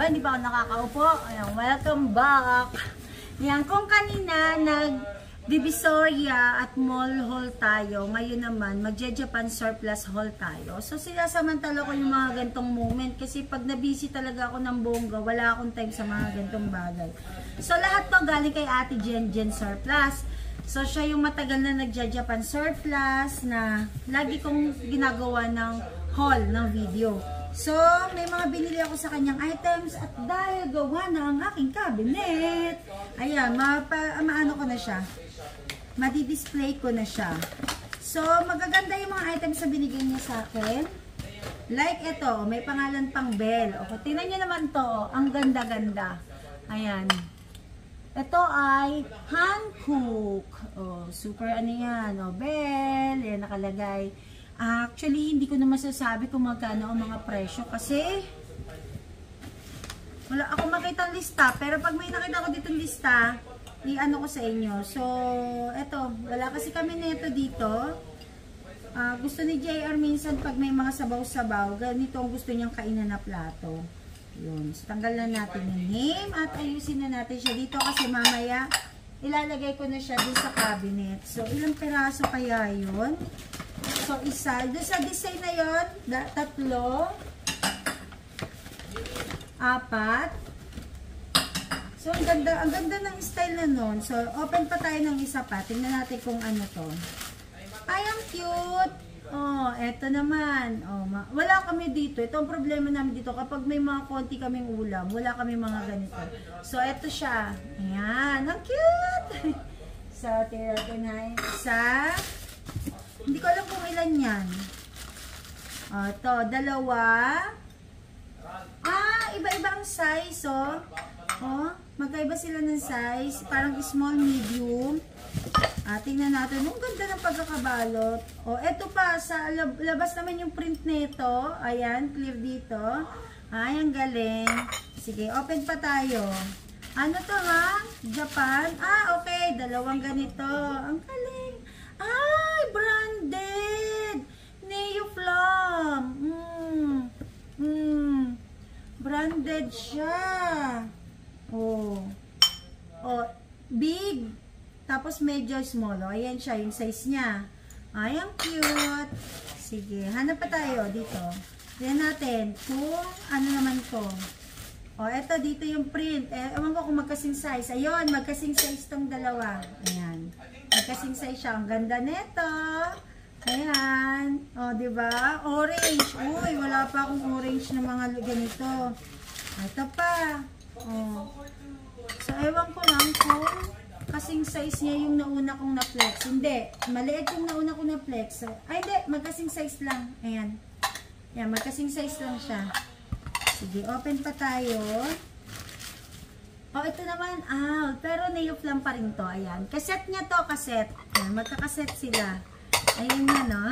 ba? Hindi pa ako nakakaupo? Ayan, welcome back. Yan, kung kanina Divisoria at mall haul tayo, ngayon naman magja-Japan surplus haul tayo. So sinasamantala ko yung mga gantong moment kasi pag nabisi talaga ako ng bongga, wala akong time sa mga gantong bagay. So lahat to galing kay Ate Jen Surplus. So siya yung matagal na nagja-Japan surplus na lagi kong ginagawa ng haul ng video. So may mga binili ako sa kanyang items at dahil gawa na ang aking cabinet, ayan, maano ko na siya, madi-display ko na siya. So magaganda yung mga items na binigay niya sa akin. Like ito, may pangalan pang Bell. O, tingnan niyo naman to, ang ganda-ganda. Ayan. Ito ay Hankook. Oh, super ano yan. Oh, Bell. Yan nakalagay. Actually, hindi ko na masasabi kung magkano ang mga presyo kasi wala ako makita ang lista. Pero pag may nakita ko dito lista, i-ano ko sa inyo. So, eto. Wala kasi kami neto dito. Gusto ni JR minsan pag may mga sabaw-sabaw, ganito ang gusto niyang kainan na plato. Yun. So, tanggal na natin yung name at ayusin na natin siya dito kasi mamaya ilalagay ko na siya dun sa cabinet. So, ilang peraso kaya yun? So, isa. Doon sa design na yun, 3, 4. So, ang ganda ng style na nun. So, open pa tayo ng isa pa. Tingnan natin kung ano to. Ay, ang cute! Oh, eto naman. Oh, wala kami dito. Ito ang problema namin dito. Kapag may mga konti kaming ulam, wala kami mga ganito. So, eto siya. Ayan. Ang cute! So, tira-tira na isa. Hindi ko alam kung ilan yan. Oh, ito. 2. Iba-iba ang size, oh. Oh, magkaiba sila ng size. Parang small, medium. Tingnan natin. Ang ganda ng pagkakabalot. Oh, eto pa. Sa labas naman yung print nito. Ayan, clear dito. Ay, ang galing. Sige, open pa tayo. Ano to, ha? Japan? Okay. 2 ganito. Ang galing. Ay, branded. Neoflam. Branded siya. Oh, big. Tapos medyo small. Oh, ayan siya, yung size niya. Ay, ang cute. Sige, hanap pa tayo dito. Tignan natin kung ano naman to. Oh, eto dito yung print. Ewan ko kung magkasing size. Ayun, magkasing size tong dalawa. Ayan. Magkasing size siya. Ang ganda nito. Ayan. Oh, diba? Orange. Uy, wala pa akong orange na mga ganito. Ito pa. Oh. So, ewan ko lang kung kasing size niya yung nauna kong na-flex. Hindi. Maliit yung nauna kong na-flex. Ay, hindi. Magkasing size lang. Ayan. Ayan, magkasing size lang siya. Sige, open pa tayo. Oh, ito naman. Pero Neoflam pa rin to. Ayan. Cassette niya to, cassette. Ayan, magka-cassette sila. Ayan na, no?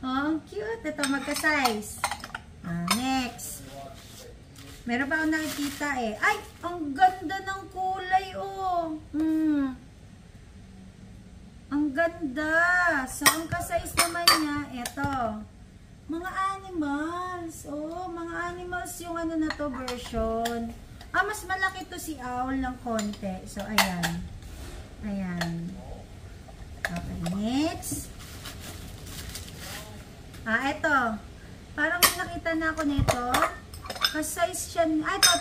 Oh, cute. Ito, magka-size. Next. Meron pa akong nakikita eh. Ay, ang ganda ng kulay, oh. Ang ganda. So, ang ka-size naman niya, eto. Mga animals. Oh, mga animals yung ano na to version. Mas malaki to si Owl ng konti. So, ayan. Ayan. Okay, next. Eto. Parang may nakita na ako nito. Ka-size siya. Ito.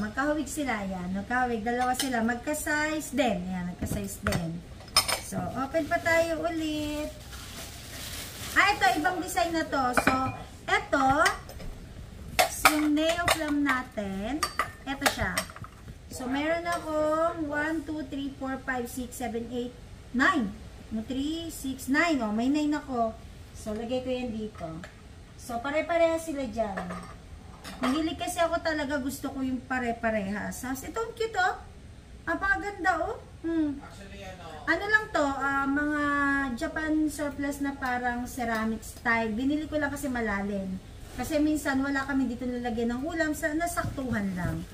Magkahawig sila. Ayan. Magkahawig. 2 sila. Magka-size din. Ayan. Magka-size din. So, open pa tayo ulit. Ito. Ibang design na to. So, ito. Yung Neoflam natin. Ito siya. So, meron akong 1, 2, 3, 4, 5, 6, 7, 8, 9. 3, 6, 9. Oh, may 9 ako. So, lagay ko yan dito. So, pare-pareha sila dyan. Mahilig kasi ako talaga, gusto ko yung pare-parehas. Ito ang cute, oh. Napakaganda, oh. Ano lang to, mga Japan surplus na parang ceramic style. Binili ko lang kasi malalim. Kasi minsan wala kami dito nalagyan ng ulam, nasaktuhan lang.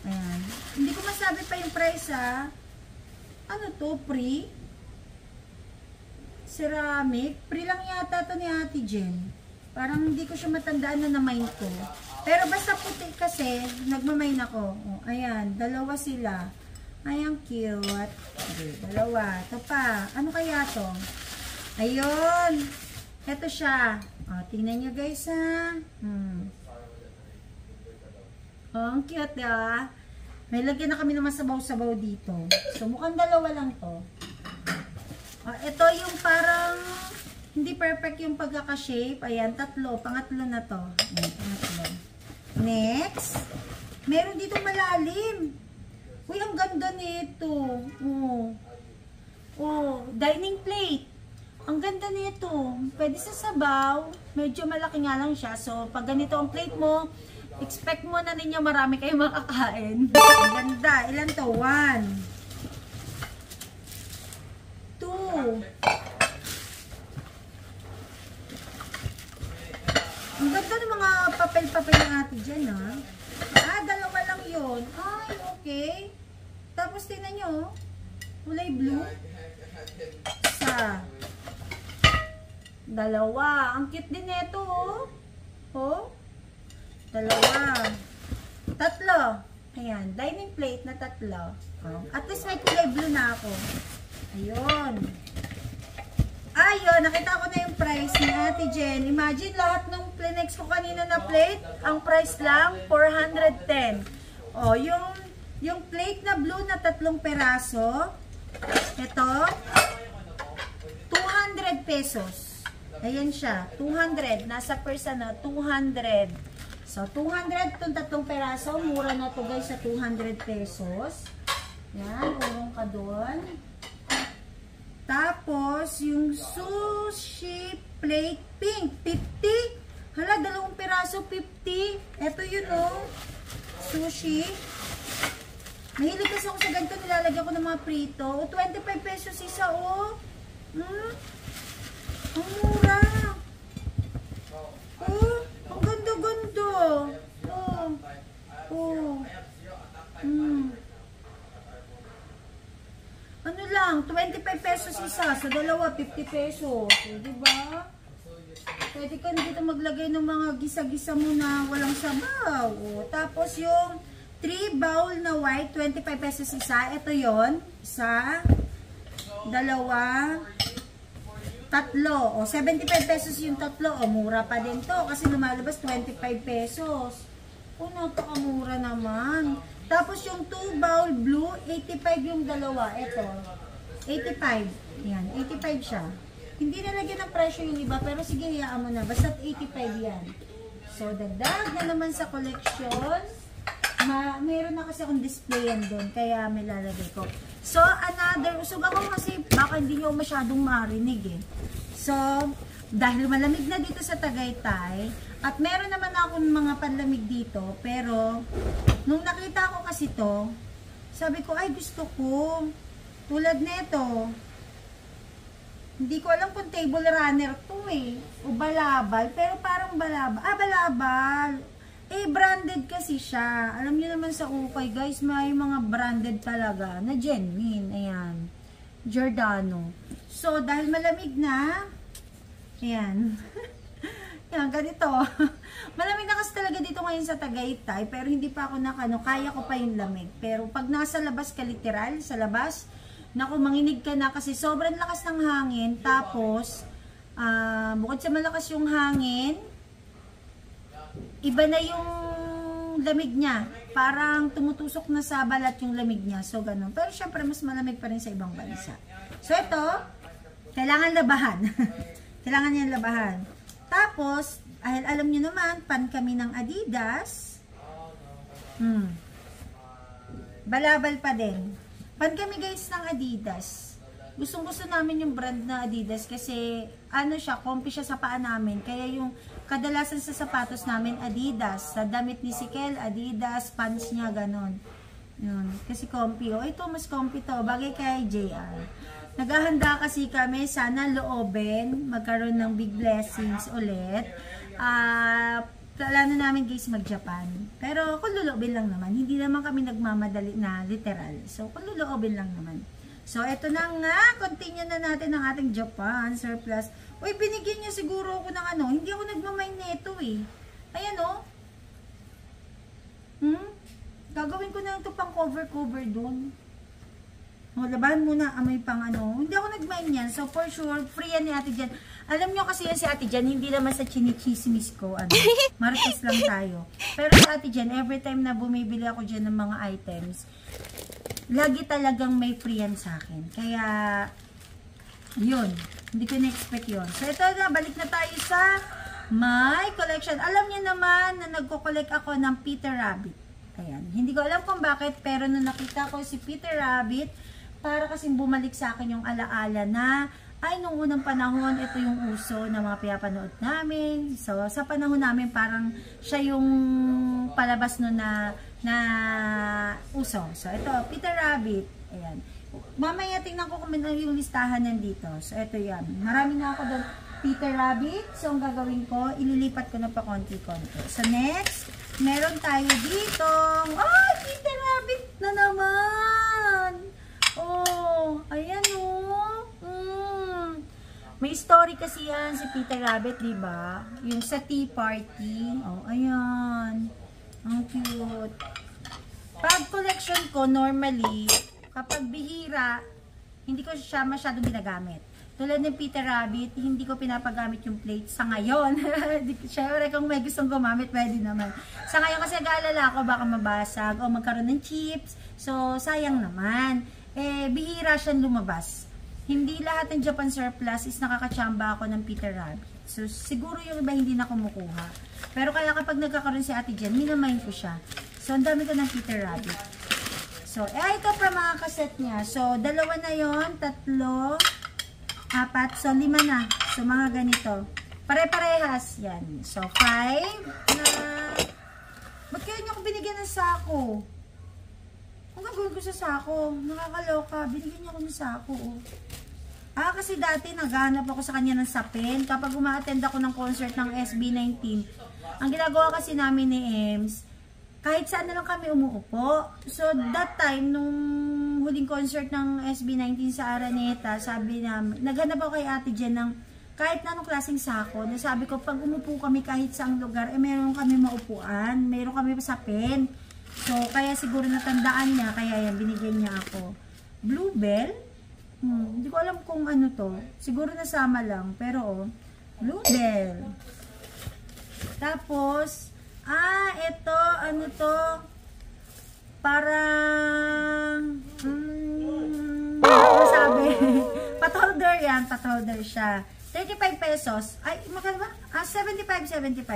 Ayan. Hindi ko masabi pa yung price, ha. Ano to, free? Ceramic. Free lang yata to ni Ate Jen. Parang hindi ko siya matandaan na na-mind ko. Pero basta puti kasi, nagmamain ako. Oh, ayan, dalawa sila. Ayan, cute. Okay, dalawa. Ito pa. Ano kaya to? Ayun. Ito siya. Oh, tingnan nyo guys ha. Oh, ang cute ah. May lagyan na kami ng masabaw-sabaw dito. So, mukhang dalawa lang to. Oh, ito yung parang hindi perfect yung pagkaka-shape. Ayan, tatlo. Pangatlo na to. Ayan, pangatlo. Next. Meron dito malalim. Uy, ang ganda nito. Oh. Oh, dining plate. Ang ganda nito. Pwede sa sabaw. Medyo malaki nga lang siya. So, pag ganito ang plate mo, expect mo na ninyo marami kayong makakain. Ang ganda. Ilan to? 1, 2. Ang ganda ng mga papel-papel ng ate dyan, ha? Ah, dalawa lang yun. Ay, okay. Tapos, tingnan nyo, kulay blue. Isa. Dalawa. Ang cute din ito, oh. Oh. Dalawa. Tatlo. Ayan, dining plate na tatlo. Oh. At least may kulay blue na ako. Ayun. Ayun, nakita ko na yung price ni Ate Jen. Imagine lahat ng Kleenex ko kanina na plate, ang price lang, 410. O, yung plate na blue na 3 peraso, ito, 200 pesos. Ayan siya, 200. Nasa person na, 200. So, 200 itong 3 peraso. Mura na to guys sa 200 pesos. Yan, urong ka doon. Tapos, yung sushi plate pink, 50. Hala, 2 piraso, 50. Ito yun, oh. Sushi. Mahilig kasi ako sa ganito, nilalagyan ko ng mga prito. O, 25 pesos isa, oh. Ang mura. Oh, ang ganda-ganda. Oh. Oh. Ano lang, 25 pesos isa. Sa dalawa, 50 pesos. So, diba? Pwede ka na dito maglagay ng mga gisa-gisa mo na walang sabaw. O, tapos yung 3 bowl na white, 25 pesos isa. Ito yon, isa, dalawa, tatlo. O, 75 pesos yung tatlo. O, mura pa din to. Kasi lumalabas 25 pesos. O, napakamura naman. Tapos yung 2 bowl blue, 85 yung dalawa. Ito, 85. Yan, 85 siya. Hindi nalagyan ng presyo yung iba, pero sige, hayaan mo na. Basta 85 yan. So, dagdag na naman sa collection. Mayroon na kasi akong display yan doon, kaya may lalagay ko. So, another, usog ako kasi baka hindi nyo masyadong marinig eh. So, dahil malamig na dito sa Tagaytay, at meron naman akong mga panlamig dito, pero nung nakita ko kasi to, sabi ko, ay gusto ko. Tulad nito. Hindi ko alam kung table runner to eh. O balabal, pero parang balabal. Ah, balabal. Eh, branded kasi siya. Alam niyo naman sa ukay, guys, may mga branded talaga na genuine. Ayan. Giordano. So, dahil malamig na, ayan. Yan, ganito. Malamig na kasi talaga dito ngayon sa Tagaytay, pero hindi pa ako kaya ko pa yung lamig. Pero pag nasa labas ka, literal, sa labas, naku, manginig ka na kasi sobrang lakas ng hangin. Tapos, bukod sa malakas yung hangin, iba na yung lamig niya. Parang tumutusok na sa balat yung lamig niya. So, ganun. Pero syempre, mas malamig pa rin sa ibang bansa. So, ito, kailangan labahan. Kailangan niyan labahan. Tapos, alam nyo naman, pan kami ng Adidas. Balabal pa din. Pan kami guys ng Adidas. Gustong-gusto namin yung brand na Adidas kasi ano siya, comfy siya sa paa namin. Kaya yung kadalasan sa sapatos namin Adidas. Sa damit ni Sikel, Adidas, pants niya, ganon. Yun, kasi comfy. O, ito mas comfy to. Bagay kay JR. Naghahanda kasi kami, sana loobin, magkaroon ng big blessings ulit. Plano namin guys mag-Japan. Pero kung luluobin lang naman, hindi naman kami nagmamadali na literal. So kung luluobin lang naman. So eto na nga, continue na natin ang ating Japan surplus. Uy, binigyan niya siguro ako ng ano, hindi ako nagmamay nito eh. Ayan o. Gagawin ko na ito pang cover doon. O, labahan muna, amoy pang ano. Hindi ako nag-mind yan. So, for sure, free yan ni Ate Jan. Alam nyo kasi yan si Ate Jan, hindi naman sa chinichismis ko. Ano, marites lang tayo. Pero si Ate Jan, every time na bumibili ako dyan ng mga items, lagi talagang may free yan sa akin. Kaya, yun. Hindi ko na-expect yun. So, ito na, balik na tayo sa my collection. Alam niyo naman na nagko-collect ako ng Peter Rabbit. Ayan. Hindi ko alam kung bakit, pero nung nakita ko si Peter Rabbit, para kasing bumalik sa akin yung alaala na, ay, nung unang panahon, ito yung uso na mga pinapanood namin. So, sa panahon namin, parang siya yung palabas no na uso. So, ito, Peter Rabbit. Ayan. Mamaya tingnan ko kung yung listahan nandito. So, ito yan. Marami na ako doon. Peter Rabbit. So, ang gagawin ko, ililipat ko na pa konti-konti. So, next, meron tayo dito. Ay, Peter Rabbit na naman! Oh, ayan oh. May story kasi yan si Peter Rabbit, di ba? Yung sa tea party. Oh, ayan. Ang cute. Pag collection ko, normally, kapag bihira, hindi ko siya masyadong ginagamit. Tulad ng Peter Rabbit, hindi ko pinapagamit yung plate sa ngayon. Siyempre, kung may gustong gumamit, pwede naman. Sa ngayon kasi nag-aalala ako, baka mabasag o magkaroon ng chips. So, sayang naman. Bihira siyang lumabas. Hindi lahat ng Japan surplus is nakakachamba ako ng Peter Rabbit. So, siguro yung iba hindi na kumukuha. Pero kaya kapag nagkakaroon si Ate Jen, minamind ko siya. So, ang dami ko ng Peter Rabbit. So, ito pa mga kaset niya. So, 2 na yon, 3, 4, so 5 na. So, mga ganito. Pare-parehas. Yan. So, 5 na. Ba't kaya niyo ako binigyan ng sako? Ang gagawin ko sa sako? Nakakaloka. Binigyan niya ako ng sako. Oh. Kasi dati naghahanap ako sa kanya ng sapin. Kapag uma-attend ako ng concert ng SB19, ang ginagawa kasi namin ni Ems, kahit saan na lang kami umuupo. So, that time, nung huling concert ng SB19 sa Araneta, sabi namin, naghanap ako kay Ate Jen ng kahit na anong klaseng sako. Nasabi ko, pag umupo kami kahit saang lugar, meron kami maupuan, meron kami sapin. So, kaya siguro natandaan niya, kaya yan, binigyan niya ako. Bluebell? Hindi ko alam kung ano to. Siguro nasama lang, pero oh, Bluebell. Tapos, ito, ano to? Parang, ano sabi? Patholder yan, patholder siya. 35 pesos. Ay, magkano ba? 75,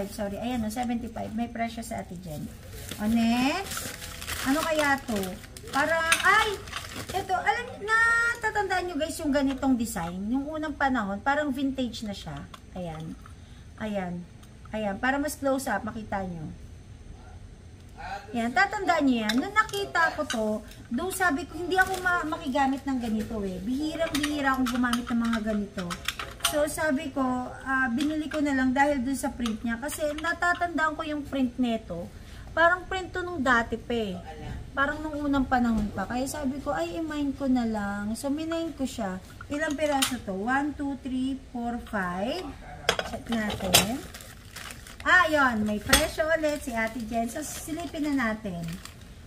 sorry. Ayan, 75. May presyo sa Ate Jen. O, next. Ano kaya to? Parang, ito, alam na, tatandaan nyo guys, yung ganitong design. Yung unang panahon, parang vintage na siya. Ayan. Ayan. Ayan, para mas close up, makita nyo. Ayan, tatandaan nyo yan. Nung nakita ko to, doon sabi ko, hindi ako makigamit ng ganito eh. Bihirang-bihira akong gumamit ng mga ganito. So, sabi ko, binili ko na lang dahil dun sa print niya. Kasi natatandaan ko yung print neto. Parang print to nung dati pa eh. Parang nung unang panahon pa. Kaya sabi ko, ay, i-mine ko na lang. So, minayin ko siya. Ilang piraso to? 1, 2, 3, 4, 5. Check natin. Yun. May presyo ulit si Ate Jen. So, silipin na natin.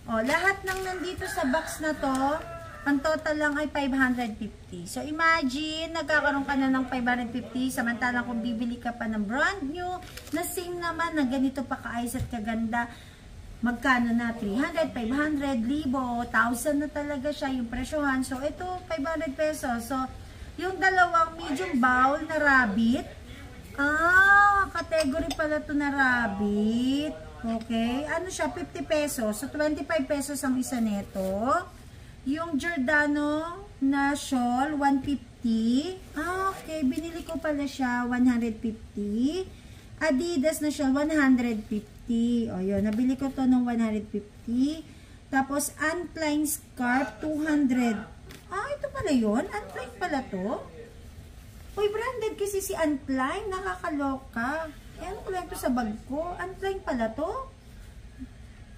O, lahat ng nandito sa box na to, ang total lang ay 550. So, imagine, nagkakaroon ka na ng 550, samantalang kung bibili ka pa ng brand new, na same naman, na ganito pa ka-ayos at kaganda, magkano na? 300, 500, 1,000, 1,000 na talaga siya yung presyohan. So, ito, 500 pesos. So, yung dalawang medium bowl na rabbit, category pala to na rabbit. Okay, ano siya? 50 pesos. So, 25 pesos ang isa neto. Yung Giordano na shawl, 150. Okay. Binili ko pala siya, 150. Adidas na shawl, 150. O, yun. Nabili ko to ng 150. Tapos, Antline scarf, 200. Ito pala yun. Antline pala to. Uy, branded kasi si Antline. Nakakaloka. Ano pala ito sa bag ko? Antline pala to.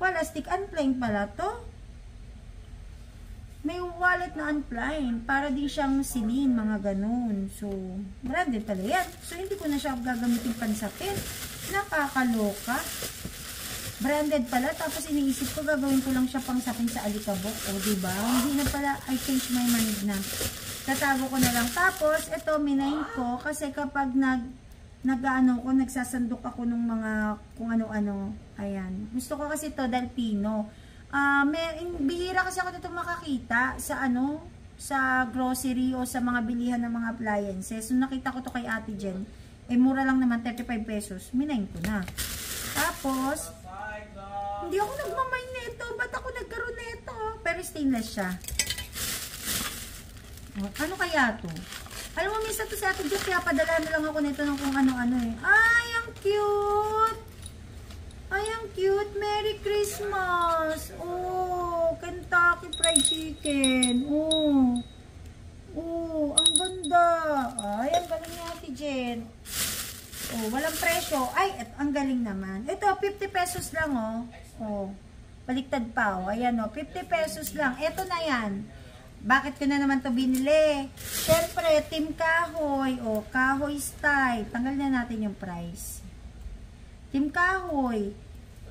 Plastic Antline pala to. May wallet na Antline, para din siyang silin, mga ganun. So, branded pala yan. So, hindi ko na siya gagamitin pansapin. Nakakaloka. Branded pala, tapos iniisip ko gagawin ko lang siya pang sapin sa alikabok. O, diba? Hindi na pala, I change my mind na. Tatago ko na lang. Tapos, ito, minayin ko, kasi kapag nagsasandok ako ng mga kung ano-ano. Ayan. Gusto ko kasi ito, Dalpino. Bihira kasi ako dito makakita sa grocery o sa mga bilihan ng mga appliances. So, nakita ko to kay Ate Jen. Mura lang naman, 35 pesos. Minayin ko na. Tapos, hindi ako nagmamay nito. Ba't ako nagkaroon nito? Pero stainless siya. Ano kaya to? Alam mo, minsan to sa Ate Jen, kaya padala na lang ako nito ng kung ano-ano eh. Ay, ang cute! Ay, ang cute! Merry Christmas! Oh, Kentucky Fried Chicken. Oh, ang ganda. Ay, ang galing ni Ate Jen. Oh, walang presyo. Ay, ang galing naman. Ito, 50 pesos lang, oh. Oh, baliktad pa, oh. Ayan, oh, 50 pesos lang. Ito na yan. Bakit ko na naman to binili? Siyempre, Team Kahoy. Oh, Kahoy style. Tanggal na natin yung price. Team Kahoy.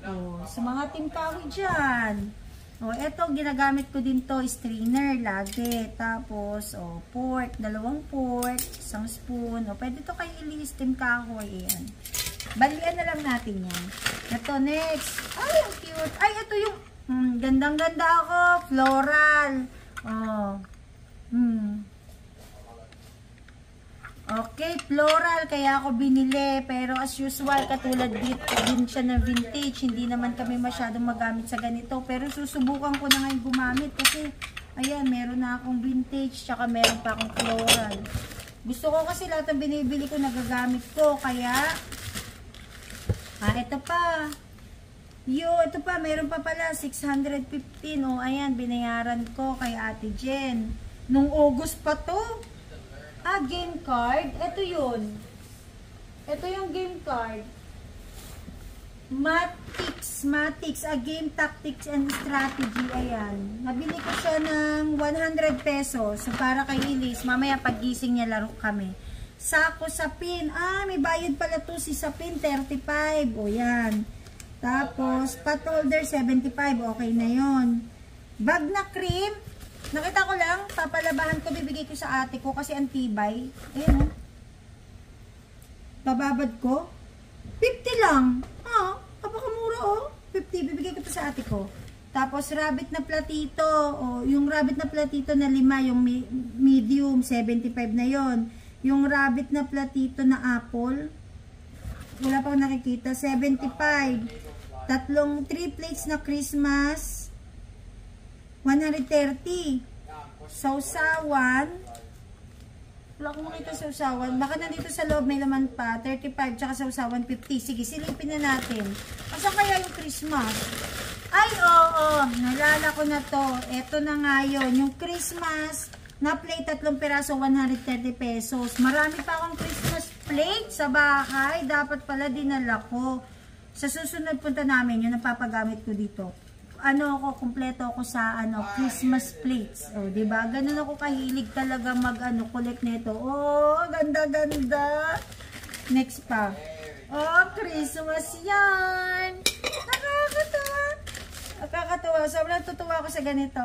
Oh, sa mga Team Kahoy dyan. Oh, eto, ginagamit ko din to, strainer, lagi. Tapos, oh, pork, 2 pork, 1 spoon. Oh, pwede to kayo ilis, Team Kahoy. Ayan. Balian na lang natin yan. Ito, next. Ay, ang cute. Ay, ito yung, gandang-ganda ako. Floral. Oh. Okay, floral, kaya ako binili. Pero as usual, katulad dito, din siya na vintage. Hindi naman kami masyadong magamit sa ganito. Pero susubukan ko na ngayon gumamit. Kasi, ayan, meron na akong vintage. Tsaka meron pa akong floral. Gusto ko kasi lahat ng binibili ko, nagagamit ko. Kaya, ito pa. Ito pa, meron pa pala. 615. O, ayan, binayaran ko kay Ate Jen. Nung August pa to. Game card. Ito yun. Ito yung game card. Matics. Game tactics and strategy. Ayan. Nabili ko siya ng 100 pesos. So, para kay Elise. Mamaya paggising niya, laro kami. Sako sapin. May bayad pala to si sapin. 35. O, yan. Tapos, pot holder 75. Okay na yon. Bag na cream. Nakita ko lang, papalabahan ko, bibigay ko sa ate ko kasi antibay. Ayan o. Bababad ko. 50 lang. Kapakamura o. 50, bibigay ko to sa ate ko. Tapos, rabbit na platito. Yung rabbit na platito na 5, yung medium, 75 na yon. Yung rabbit na platito na apple, wala pang nakikita, 75. 3 plates na Christmas, 130. Sausawan. Wala akong makita sausawan. Baka nandito sa loob may laman pa. 35. Tsaka sausawan 50. Sige, silipin na natin. Asa kaya yung Christmas? Ay, oo. Nalala ko na to. Ito na nga yun. Yung Christmas na plate, 3 peraso, 130 pesos. Marami pa akong Christmas plate sa bahay. Dapat pala dinala ko. Sa susunod punta namin, yun ang papagamit ko dito. Kumpleto ako sa Christmas plates. Diba? Ganun ako kahilig talaga collect nito. Ganda-ganda. Next pa. Christmas yan. Nakakatuwa. Sobrang tutuwa ako sa ganito.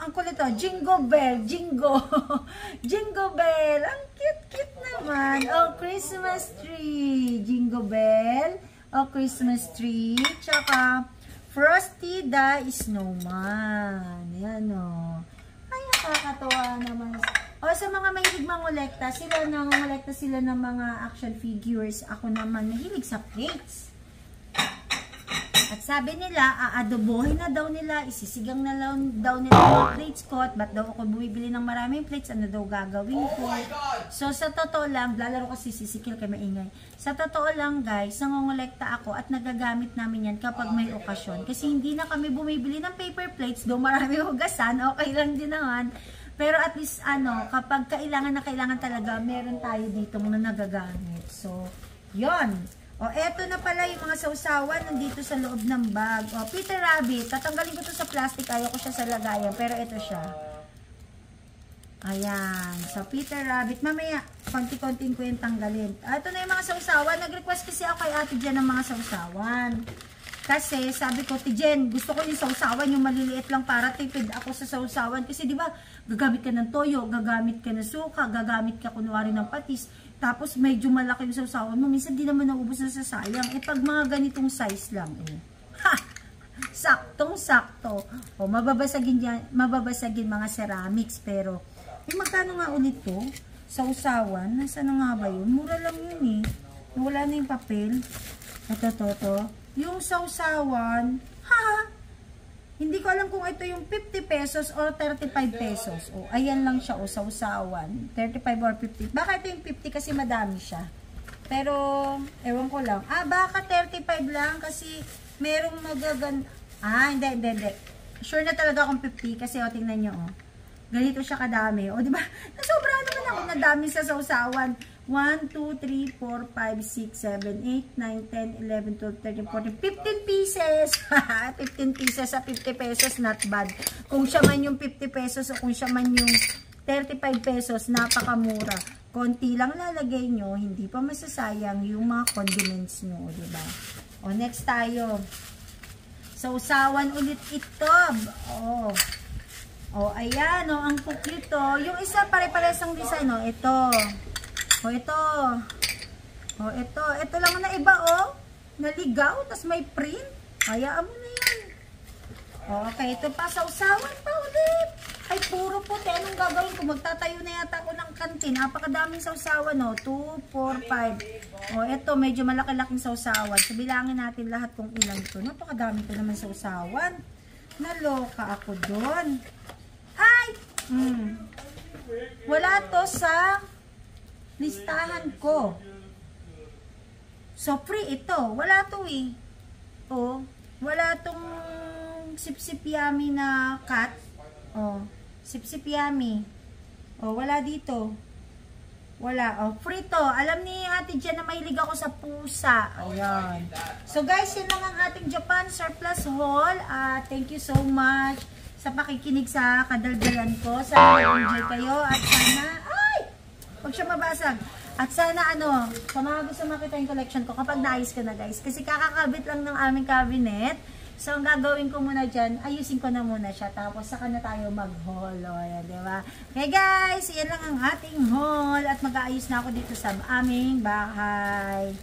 Ang kulit to. Jingle bell. Jingle bell. Ang cute-cute naman. Christmas tree. Jingle bell. Christmas tree. Tsaka Frosty the Snowman. Yan o. Ay, nakakatawa naman. Sa mga mahilig mangolekta, nangolekta sila ng mga action figures. Ako naman, mahilig sa plates. At sabi nila, aadobohin na daw nila, isisigang na daw nila yung plates ko. At ba't daw ako bumibili ng maraming plates, ano daw gagawin ko. So, sa totoo lang, lalaro kasi sisikil kay maingay. Sa totoo lang guys, nangongolekta ako at nagagamit namin yan kapag may okasyon. Kasi hindi na kami bumibili ng paper plates, do marami hugasan, okay lang din naman. Pero at least kapag kailangan na kailangan talaga, meron tayo dito na nagagamit. So, yon. Eto na pala yung mga sausawan nandito sa loob ng bag. Peter Rabbit. Tatanggalin ko to sa plastic. Ayaw ko siya sa lagayan. Pero ito siya. Ayan. So, Peter Rabbit. Mamaya, konti-konting ko yung tanggalin. Ito na yung mga sausawan. Nag-request kasi ako kay Ate Jen ng mga sausawan. Kasi sabi ko, Tijen, gusto ko yung sausawan, yung maliliit lang para tipid ako sa sausawan. Kasi di ba, gagamit ka ng toyo, gagamit ka ng suka, gagamit ka kunwari ng patis. Tapos medyo malaki yung sausawan mo. Minsan di naman naubos na sa sayang. Pag mga ganitong size lang, ha! Saktong-sakto. O, mababasagin mga ceramics. Pero, magkano nga ulit to? Sausawan? Nasaan na nga ba yun? Mura lang yun Wala na yung papel. Ito. Yung sausawan, hindi ko alam kung ito yung 50 pesos or 35 pesos. O, ayan lang siya, sausawan. 35 or 50. Baka ito yung 50 kasi madami siya. Pero, ewan ko lang. Baka 35 lang kasi merong hindi. Sure na talaga akong 50 kasi, tingnan nyo, ganito siya kadami. Diba? Nasobrahan naman ako na dami sa sausawan. 1, 2, 3, 4, 5, 6, 7, 8, 9, 10, 11, 12, 13, 14, 15 pieces. 15 pieces sa 50 pesos, not bad. Kung siya man yung 50 pesos o kung siya man yung 35 pesos, napakamura. Konti lang lalagay nyo, hindi pa masasayang yung mga condiments nyo, diba? Next tayo. Sausawan ulit ito. Ayan, ang cookie to. Yung isa pare-pares ang design, ito. Ito lang na iba, naligaw, tas may print. Hayaan mo na yan. Okay, ito pa, sausawan pa ulit. Ay, puro puti. Anong gagawin ko? Magtatayo na yata ako ng kantin. Napakadaming sausawan, 2, 4, 5. Ito, medyo malaki-laking sausawan. So, bilangin natin lahat kung ilan ito. Napakadami ko naman sausawan. Naloka ako doon. Ay! Wala to sa listahan ko. So, free ito. Wala to wala tong sip-sip yummy na cut. Sip-sip yummy. Wala dito. Wala. Free to. Alam ni Ate Jen na mahilig ako sa pusa. Ayan. So, guys, yun lang ang ating Japan surplus haul. Thank you so much sa pakikinig sa kadaldalan ko. Sana enjoy kayo at sana huwag siya mabasag. At sana sa mga gusto makita yung collection ko kapag naayos ko na, guys. Kasi kakakabit lang ng aming cabinet. So, ang gagawin ko muna dyan, ayusin ko na muna siya. Tapos, saka na tayo mag-haul. Diba? Okay, guys. Yan lang ang ating haul. At mag-aayos na ako dito sa aming bahay.